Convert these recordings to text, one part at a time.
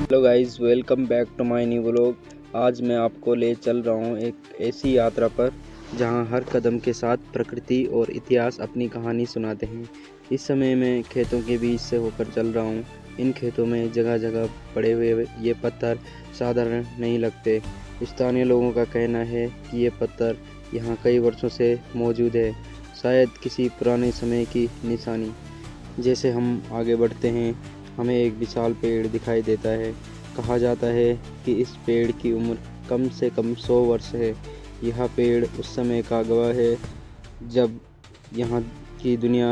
Hello guys, welcome back to my new vlog. आज मैं आपको ले चल रहा हूँ एक ऐसी यात्रा पर जहाँ हर कदम के साथ प्रकृति और इतिहास अपनी कहानी सुनाते हैं। इस समय मैं खेतों के बीच से होकर चल रहा हूँ। इन खेतों में जगह जगह पड़े हुए ये पत्थर साधारण नहीं लगते। स्थानीय लोगों का कहना है कि ये पत्थर यहाँ कई वर्षों से मौजूद है, शायद किसी पुराने समय की निशानी। जैसे हम आगे बढ़ते हैं, हमें एक विशाल पेड़ दिखाई देता है। कहा जाता है कि इस पेड़ की उम्र कम से कम 100 वर्ष है। यह पेड़ उस समय का गवाह है जब यहाँ की दुनिया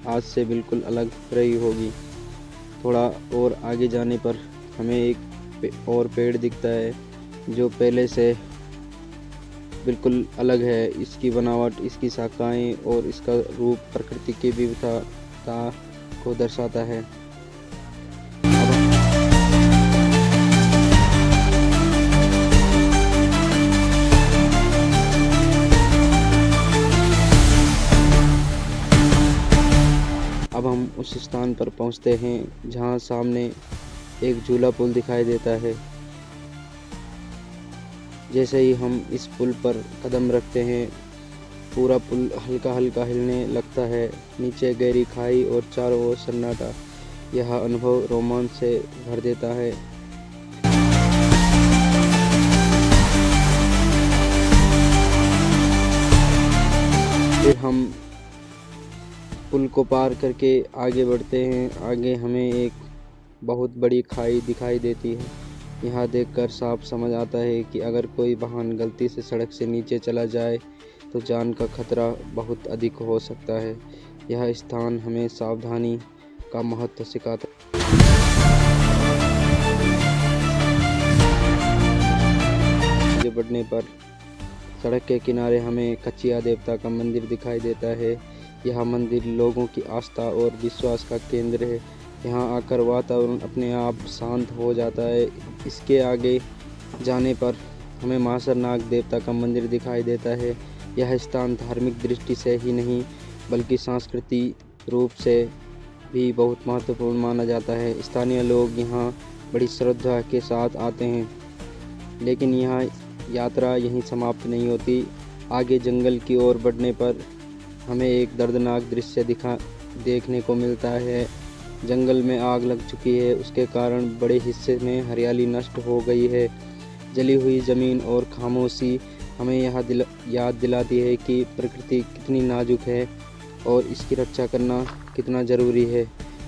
आज से बिल्कुल अलग रही होगी। थोड़ा और आगे जाने पर हमें एक और पेड़ दिखता है जो पहले से बिल्कुल अलग है। इसकी बनावट, इसकी शाखाएं और इसका रूप प्रकृति की विविधता को दर्शाता है। अब हम उस स्थान पर पहुंचते हैं जहां सामने एक झूला पुल दिखाई देता है। जैसे ही हम इस पुल पर कदम रखते हैं, पूरा पुल हल्का हल्का हिलने लगता है। नीचे गहरी खाई और चारों ओर सन्नाटा। यह अनुभव रोमांच से भर देता है। फिर हम पुल को पार करके आगे बढ़ते हैं। आगे हमें एक बहुत बड़ी खाई दिखाई देती है। यहाँ देखकर साफ समझ आता है कि अगर कोई वाहन गलती से सड़क से नीचे चला जाए तो जान का खतरा बहुत अधिक हो सकता है। यह स्थान हमें सावधानी का महत्व सिखाता है। आगे बढ़ने पर सड़क के किनारे हमें कच्चिया देवता का मंदिर दिखाई देता है। यह मंदिर लोगों की आस्था और विश्वास का केंद्र है। यहाँ आकर वातावरण अपने आप शांत हो जाता है। इसके आगे जाने पर हमें महासर नाग देवता का मंदिर दिखाई देता है। यह स्थान धार्मिक दृष्टि से ही नहीं बल्कि सांस्कृतिक रूप से भी बहुत महत्वपूर्ण माना जाता है। स्थानीय लोग यहाँ बड़ी श्रद्धा के साथ आते हैं। लेकिन यहाँ यात्रा यहीं समाप्त नहीं होती। आगे जंगल की ओर बढ़ने पर हमें एक दर्दनाक दृश्य देखने को मिलता है। जंगल में आग लग चुकी है, उसके कारण बड़े हिस्से में हरियाली नष्ट हो गई है। जली हुई ज़मीन और खामोशी हमें याद दिलाती है कि प्रकृति कितनी नाजुक है और इसकी रक्षा करना कितना ज़रूरी है।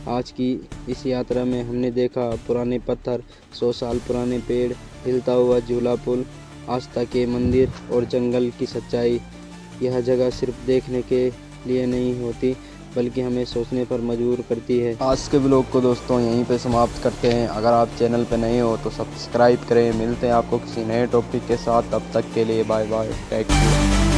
आज की इस यात्रा में हमने देखा पुराने पत्थर, 100 साल पुराने पेड़, हिलता हुआ झूला पुल, आस्था के मंदिर और जंगल की सच्चाई। यह जगह सिर्फ देखने के लिए नहीं होती बल्कि हमें सोचने पर मजबूर करती है। आज के व्लॉग को दोस्तों यहीं पे समाप्त करते हैं। अगर आप चैनल पे नए हो तो सब्सक्राइब करें। मिलते हैं आपको किसी नए टॉपिक के साथ। तब तक के लिए बाय बाय, टेक केयर।